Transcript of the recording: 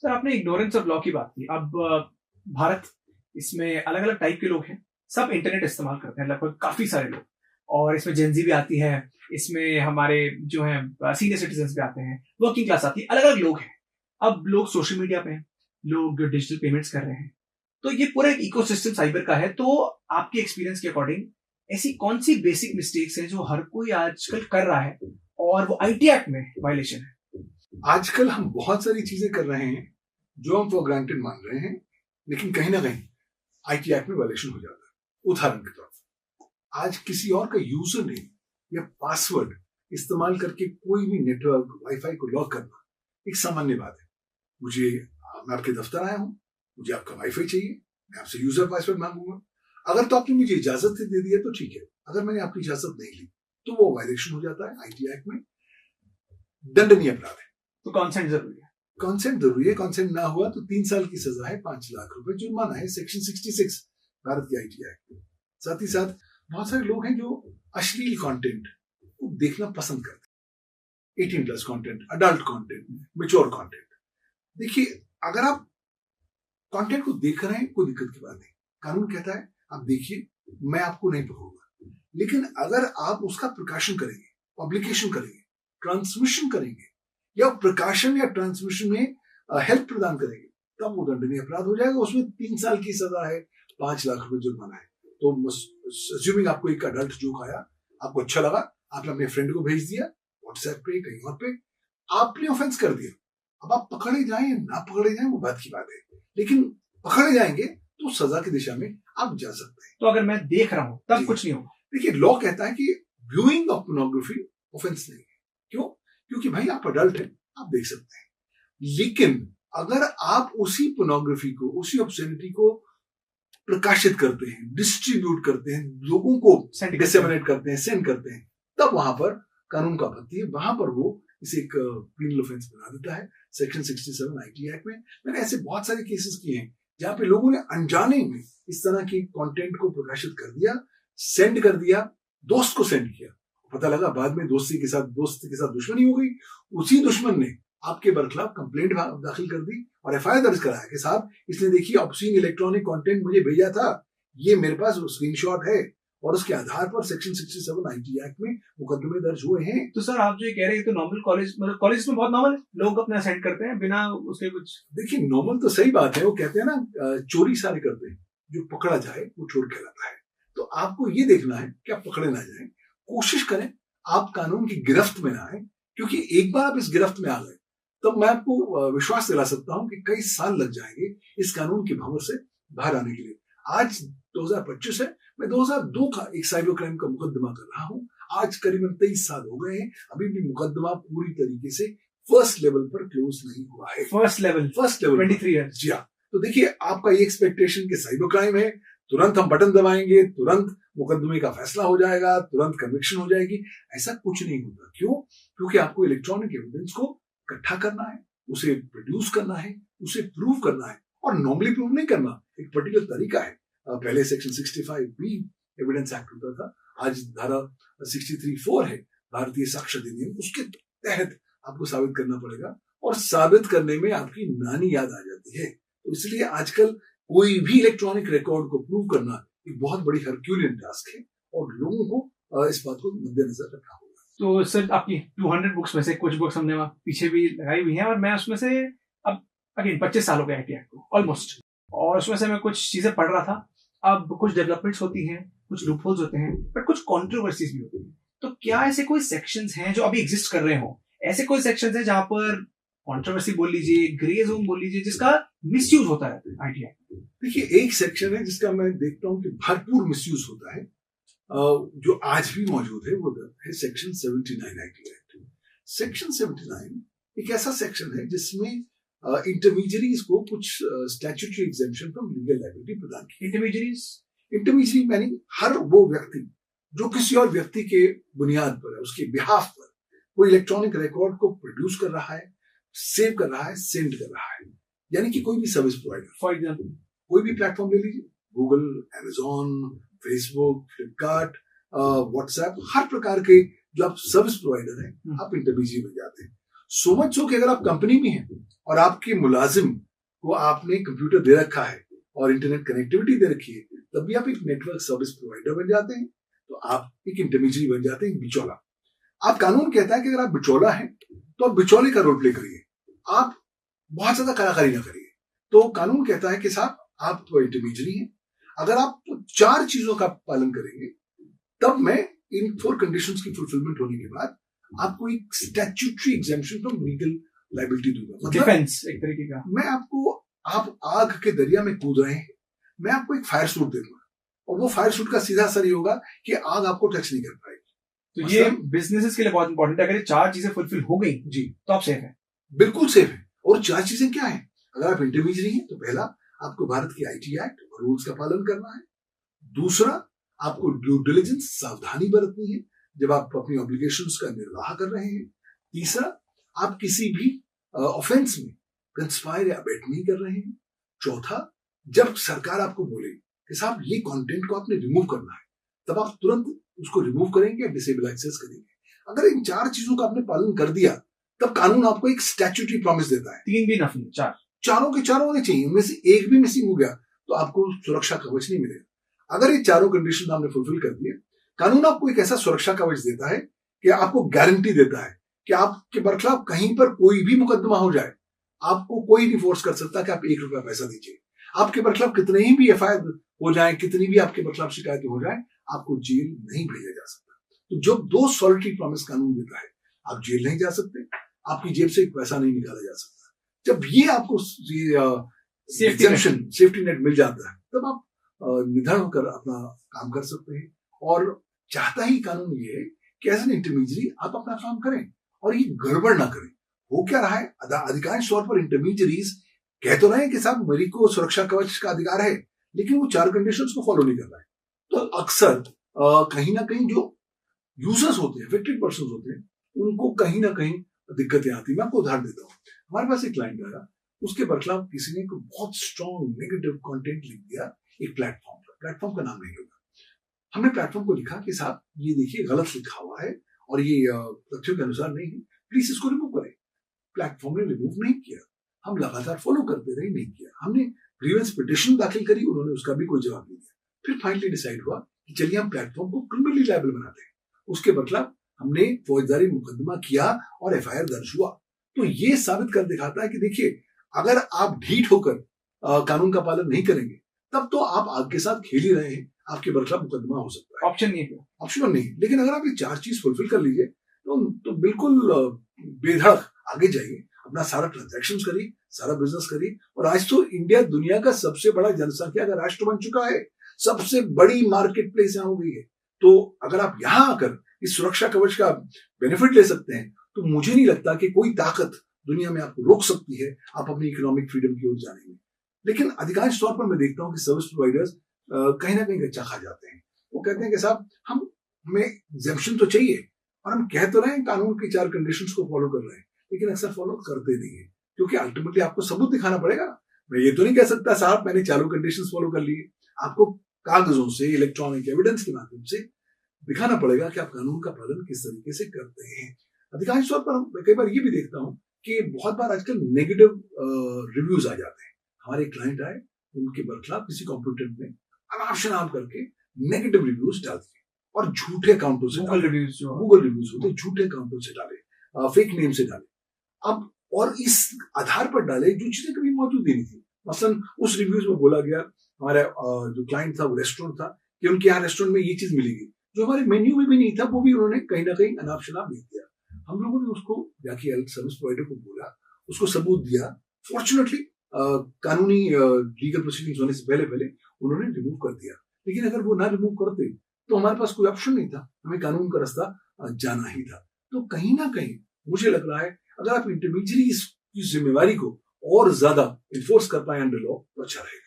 Sir आपने ignorance of law की बात की। अब भारत इसमें अलग अलग टाइप के लोग हैं, सब इंटरनेट इस्तेमाल करते हैं, लगभग काफी सारे लोग। और इसमें जेंजी भी आती है, इसमें हमारे जो हैं सीनियर सिटीजन भी आते हैं, वर्किंग क्लास आती है, अलग अलग लोग हैं। अब लोग सोशल मीडिया पे हैं, लोग डिजिटल पेमेंट्स कर रहे हैं, तो ये पूरा एक इकोसिस्टम साइबर का है। तो आपके एक्सपीरियंस के अकॉर्डिंग ऐसी कौन सी बेसिक मिस्टेक्स हैं जो हर कोई आजकल कर रहा है और वो आईटी एक्ट में वायलेशन है? आजकल हम बहुत सारी चीजें कर रहे हैं जो हम फॉर ग्रांटेड मान रहे हैं, लेकिन कहीं ना कहीं आईटी एक्ट में वायलेशन हो जाता है। उदाहरण के तौर पर आज किसी और का यूजर नेम या पासवर्ड इस्तेमाल करके कोई भी नेटवर्क वाईफाई को लॉक करना एक सामान्य बात है। मैं आपके दफ्तर आया हूं, मुझे आपका वाईफाई चाहिए, मैं आपसे यूजर पासवर्ड मांगूंगा। अगर तो आपने मुझे इजाजत दे दी है तो ठीक है, अगर मैंने आपकी इजाजत नहीं ली तो वो वायलेशन हो जाता है। आईटी एक्ट में दंडनीय अपराध है। तो कॉन्सेंट जरूरी है। कॉन्सेंट जरूरी है। कॉन्सेंट ना हुआ तो 3 साल की सजा है, 5 लाख रुपए जुर्माना है, सेक्शन 66 भारत की आईटी एक्ट में। साथ ही साथ बहुत सारे लोग हैं जो अश्लील कंटेंट को देखना पसंद करते हैं। 18+ content, adult content, mature content. देखिए, अगर आप कंटेंट को देख रहे हैं कोई दिक्कत की बात नहीं, कानून कहता है आप देखिए, मैं आपको नहीं पकड़ूंगा। लेकिन अगर आप उसका प्रकाशन करेंगे, पब्लिकेशन करेंगे, ट्रांसमिशन करेंगे या प्रकाशन या ट्रांसमिशन में हेल्प प्रदान करेंगे, तब वो दंडनीय अपराध हो जाएगा। उसमें 3 साल की सजा है, 5 लाख रुपए जुर्माना है। तो अज्यूमिंग आपको एक अडल्ट जोक आया, आपको अच्छा लगा, आपने अपने फ्रेंड को भेज दिया व्हाट्सएप पे, कहीं और पे, आपने ऑफेंस कर दिया। अब आप पकड़े जाएं या ना पकड़े जाएं वो बात की बात है, लेकिन पकड़े जाएंगे तो सजा की दिशा में आप जा सकते हैं। तो अगर मैं देख रहा हूं तब कुछ नहीं होगा? देखिए, लॉ कहता है कि व्यूइंग ऑफ पोर्नोग्राफी ऑफेंस नहीं है। क्यों? क्योंकि भाई आप अडल्ट हैं, आप देख सकते हैं। लेकिन अगर आप उसी पोर्नोग्राफी को, उसी ऑब्ससेनिटी को प्रकाशित करते हैं, डिस्ट्रीब्यूट करते हैं, लोगों को डिसेमिनेट करते हैं, सेंड करते हैं, तब वहां पर कानून का आपत्ति है। वहां पर वो इसे एक पीनल ऑफेंस बना देता है, सेक्शन 67 आईटी एक्ट में। मैंने ऐसे बहुत सारे केसेस किए हैं जहां पे लोगों ने अनजाने में इस तरह की कंटेंट को प्रकाशित कर दिया, सेंड कर दिया, दोस्त को सेंड किया, पता लगा बाद में दोस्त के साथ दुश्मनी हो गई। उसी दुश्मन ने आपके बरखिलाफ कंप्लेंट दाखिल कर दी और एफआईआर दर्ज कराया कि साहब, इसने देखिए ऑब्सीन इलेक्ट्रॉनिक कंटेंट मुझे भेजा था, ये मेरे पास स्क्रीनशॉट है, और उसके आधार पर सेक्शन 67 आईटी एक्ट में मुकदमे दर्ज हुए हैं। तो सर आप जो ये कह रहे हैं तो नॉर्मल कॉलेज, मतलब कॉलेज में बहुत नॉर्मल लोग अपना सेंड करते हैं बिना उसके कुछ। देखिए, नॉर्मल तो सही बात है, वो कहते हैं ना चोरी सारे करते हैं, जो पकड़ा जाए वो चोर कहलाता है। तो आपको ये देखना है कि आप पकड़े ना जाए, कोशिश करें आप कानून की गिरफ्त में ना आए, क्योंकि एक बार आप इस गिरफ्त में आ गए तब मैं आपको विश्वास दिला सकता हूं कि कई साल लग जाएंगे इस कानून के भंवर से बाहर आने के लिए। आज 2025 है, मैं 2002 का एक साइबर क्राइम का मुकदमा कर रहा हूं। आज करीबन 23 साल हो गए हैं, अभी भी मुकदमा पूरी तरीके से फर्स्ट लेवल पर क्लोज नहीं हुआ है। First level 23 years. जी हाँ। तो देखिए, आपका ये एक्सपेक्टेशन कि साइबर क्राइम है, तुरंत हम बटन दबाएंगे, तुरंत मुकदमे का फैसला हो जाएगा, तुरंत कन्विक्शन हो जाएगी, ऐसा कुछ नहीं होता। क्यों? क्योंकि आपको इलेक्ट्रॉनिक एविडेंस को इकट्ठा करना है, उसे प्रोड्यूस करना है, उसे प्रूव करना है, और नॉर्मली प्रूव नहीं करना, एक पर्टिकुलर तरीका है। पहले सेक्शन 65B एविडेंस एक्ट होता था, आज धारा 63(4) है भारतीय साक्ष्य अधिनियम, उसके तहत आपको साबित करना पड़ेगा, और साबित करने में आपकी नानी याद आ जाती है। तो इसलिए आजकल कोई भी इलेक्ट्रॉनिक रिकॉर्ड को प्रूव करना एक बहुत बड़ी हरक्यूलियन टास्क है, और लोगों को इस बात को मद्देनजर रखना होगा। तो सर आपकी 200 बुक्स में से कुछ बुक्स हमने वहाँ पीछे भी लगाई हुई हैं, और मैं उसमें से अब अगेन 25 साल हो गए आईटी एक्ट को ऑलमोस्ट, और उसमें से मैं कुछ चीजें पढ़ रहा था। अब कुछ डेवलपमेंट्स होती हैं, कुछ लूपहोल्स होते हैं, बट कुछ कंट्रोवर्सीज भी होती हैं। तो क्या ऐसे कोई सेक्शंस हैं जो अभी एग्जिस्ट कर रहे हो, ऐसे कोई सेक्शंस हैं जहां पर कंट्रोवर्सी बोल लीजिए, ग्रे जोन बोल लीजिए, जिसका मिसयूज होता है आईटी एक्ट? देखिए, एक सेक्शन है जिसका मैं देखता हूँ कि भरपूर मिसयूज होता है, जो आज भी मौजूद है, वो है सेक्शन 79 आईटी एक्ट। सेक्शन 79 एक ऐसा सेक्शन है जिसमें इंटरमीडियरीज को कुछ statutory exemption from legal liability प्रदान की। इंटरमीडियरी यानी हर वो व्यक्ति जो किसी और व्यक्ति के बुनियाद पर, उसके बिहाफ पर वो इलेक्ट्रॉनिक रिकॉर्ड को प्रोड्यूस कर रहा है, सेव कर रहा है, सेंड कर रहा है, यानी कि कोई भी सर्विस प्रोवाइडर, फॉर एग्जाम्पल कोई भी प्लेटफॉर्म ले लीजिए, Google, Amazon, Facebook, Flipkart, WhatsApp, हर प्रकार के जो आप सर्विस प्रोवाइडर हैं, आप इंटरमीडियरी में जाते हैं। सो मच सो कि अगर आप कंपनी में हैं और आपके मुलाजिम को आपने कंप्यूटर दे रखा है और इंटरनेट कनेक्टिविटी दे रखी है, तब भी आप एक नेटवर्क सर्विस प्रोवाइडर बन जाते हैं। तो आप एक इंटरमीडिएरी बन जाते हैं, बिचौला। आप कानून कहता है कि अगर आप बिचौला हैं तो आप बिचौले का रोल प्ले करिए, आप बहुत ज्यादा कलाकारी ना करिए। तो कानून कहता है कि साहब आप इंटरमीडिएरी हैं, अगर आप 4 चीजों का पालन करेंगे तब मैं इन 4 कंडीशंस की फुलफिलमेंट होने के बाद आपको एक statutory exemption from legal liability दूंगा। मतलब डिफेंस एक तरीके का। मैं आपको, आप आग के दरिया में कूद रहे हैं, मैं आपको एक फायर सूट दे दूंगा और वो फायर सूट का सीधा असर ये होगा कि आग आपको टच नहीं कर पाएगी। तो ये बिजनेसेस के लिए बहुत इंपॉर्टेंट है। अगर ये 4 चीजें फुलफिल हो गई जी तो आप सेफ हैं। बिल्कुल सेफ है। और 4 चीजें क्या है? अगर आप इंटरमीडिएरी हैं तो पहला, आपको भारत की आईटी एक्ट और रूल्स का पालन करना है। दूसरा, आपको ड्यू डिलिजेंस, सावधानी बरतनी है जब आप अपनी ऑब्लिगेशंस का निर्वाह कर रहे हैं। तीसरा, आप किसी भी ऑफेंस में कंस्पायर या अबेट नहीं कर रहे हैं। चौथा, जब सरकार आपको बोले कि साहब ये कंटेंट को आपने रिमूव करना है, तब आप तुरंत उसको रिमूव करेंगे या डिसेबल एक्सेस करेंगे। अगर इन 4 चीजों का आपने पालन कर दिया तब कानून आपको एक स्टैट्यूटरी प्रॉमिस देता है। 3 भी नफी, 4 चारों के चारों होने चाहिए, उनमें से एक भी मिसिंग हो गया तो आपको सुरक्षा कवच नहीं मिलेगा। अगर ये चारों कंडीशन आपने फुलफिल कर दिए, कानून आपको एक ऐसा सुरक्षा कवच देता है कि आपको गारंटी देता है कि आपके बरखिलाफ कहीं पर कोई भी मुकदमा हो जाए, आपको कोई नहीं फोर्स कर सकता कि आप 1 रुपया पैसा दीजिए। आपके बरखिलाफ कितने ही भी एफआईआर हो जाए, कितनी भी आपके बरखिलाफ शिकायतें हो जाए, आपको जेल नहीं भेजा जा सकता। तो जब 2 सॉलिटरी प्रॉमिस कानून देता है, आप जेल नहीं जा सकते, आपकी जेब से एक पैसा नहीं निकाला जा सकता। जब ये आपको सेफ्टी नेट मिल जाता है, तब आप निधन होकर अपना काम कर सकते हैं। और चाहता ही कानून ये है कि एज एन इंटरमीडिएरी आप अपना काम करें और ये गड़बड़ ना करें। हो क्या रहा है, अधिकांश तौर पर इंटरमीडिएरीज कह तो रहे हैं कि साहब मेरी को सुरक्षा कवच का अधिकार है, लेकिन वो 4 कंडीशंस को फॉलो नहीं कर रहा है। तो अक्सर कहीं ना कहीं जो यूजर्स होते हैं, अफेक्टेड पर्सन होते हैं, उनको कहीं ना कहीं दिक्कतें आती है। मैं आपको उदाहरण देता हूँ। हमारे पास एक क्लाइंट आया, उसके बरखिलाफ किसी ने एक बहुत स्ट्रॉन्ग नेगेटिव कंटेंट लिख दिया एक प्लेटफॉर्म पर। प्लेटफॉर्म का नाम नहीं होगा। हमने प्लेटफॉर्म को लिखा कि साहब ये देखिए गलत लिखा हुआ है और ये तथ्यों के अनुसार नहीं है, प्लीज इसको रिमूव करें। प्लेटफॉर्म ने रिमूव नहीं किया, हम लगातार फॉलो करते रहे, नहीं किया। हमने ग्रीवेंस पिटिशन दाखिल करी, उन्होंने उसका भी कोई जवाब नहीं दिया। फिर फाइनली डिसाइड हुआ कि चलिए हम प्लेटफॉर्म को क्रिमिनली लायबल बनाते हैं। उसके बदलाव हमने फौजदारी मुकदमा किया और एफआईआर दर्ज हुआ। तो ये साबित कर दिखाता है कि देखिए, अगर आप ढीठ होकर कानून का पालन नहीं करेंगे, तब तो आप आग के साथ खेल ही रहे हैं, आपके बरखिलाफ मुकदमा हो सकता है। ऑप्शन नहीं है, ऑप्शन नहीं। लेकिन अगर आप ये 4 चीज फुलफिल कर लीजिए तो बिल्कुल बेधड़क आगे जाइए, अपना सारा ट्रांजैक्शन करिए, सारा बिजनेस करिए। और आज तो इंडिया दुनिया का सबसे बड़ा जनसंख्या का राष्ट्र बन चुका है, सबसे बड़ी मार्केट प्लेस यहाँ हो गई है। तो अगर आप यहाँ आकर इस सुरक्षा कवच का बेनिफिट ले सकते हैं, तो मुझे नहीं लगता कि कोई ताकत दुनिया में आपको रोक सकती है आप अपनी इकोनॉमिक फ्रीडम की ओर जाने में। लेकिन अधिकांश तौर पर मैं देखता हूँ कि सर्विस प्रोवाइडर्स कहीं ना कहीं गच्चा खा जाते हैं। वो कहते हैं कि साहब हमें एग्जेम्पशन तो चाहिए, और हम कह तो रहे हैं कानून की 4 कंडीशंस को फॉलो कर रहे हैं, लेकिन अक्सर फॉलो करते नहीं है, क्योंकि अल्टीमेटली आपको सबूत दिखाना पड़ेगा। मैं ये तो नहीं कह सकता साहब मैंने 4 कंडीशंस फॉलो कर लिए। आपको कागजों से, इलेक्ट्रॉनिक एविडेंस के माध्यम से दिखाना पड़ेगा कि आप कानून का पालन किस तरीके से करते हैं। अधिकांश तौर पर मैं कई बार ये भी देखता हूँ कि बहुत बार आजकल नेगेटिव रिव्यूज आ जाते हैं। हमारे क्लाइंट आए, उनके बरखिलाफ किसी कॉम्पिटेंट ने अनाप शनाप करके नेगेटिव रिव्यूज डाल दिए और झूठे अकाउंटों से, गूगल रिव्यूज होते, झूठे अकाउंटों से डाले, फेक नेम से डाले। अब और इस आधार पर डाले जो चीजें कभी मौजूद ही नहीं थी। मसलन उस रिव्यूज में बोला गया, हमारा जो क्लाइंट था वो रेस्टोरेंट था, कि उनके यहाँ रेस्टोरेंट में ये चीज मिलेगी जो हमारे मेन्यू में भी नहीं था, वो भी उन्होंने कहीं ना कहीं अनाप शनाप लिख दिया। हम लोगों ने उसको जाके सर्विस प्रोवाइडर को बोला, उसको सबूत दिया। फॉर्चुनेटली कानूनी लीगल प्रोसीडिंग्स होने से पहले उन्होंने रिमूव कर दिया। लेकिन अगर वो ना रिमूव करते तो हमारे पास कोई ऑप्शन नहीं था, हमें कानून का रास्ता जाना ही था। तो कहीं ना कहीं मुझे लग रहा है अगर आप इंटरमीडिएरी की जिम्मेवारी को और ज्यादा इन्फोर्स कर पाए अंडर लॉ तो अच्छा रहेगा।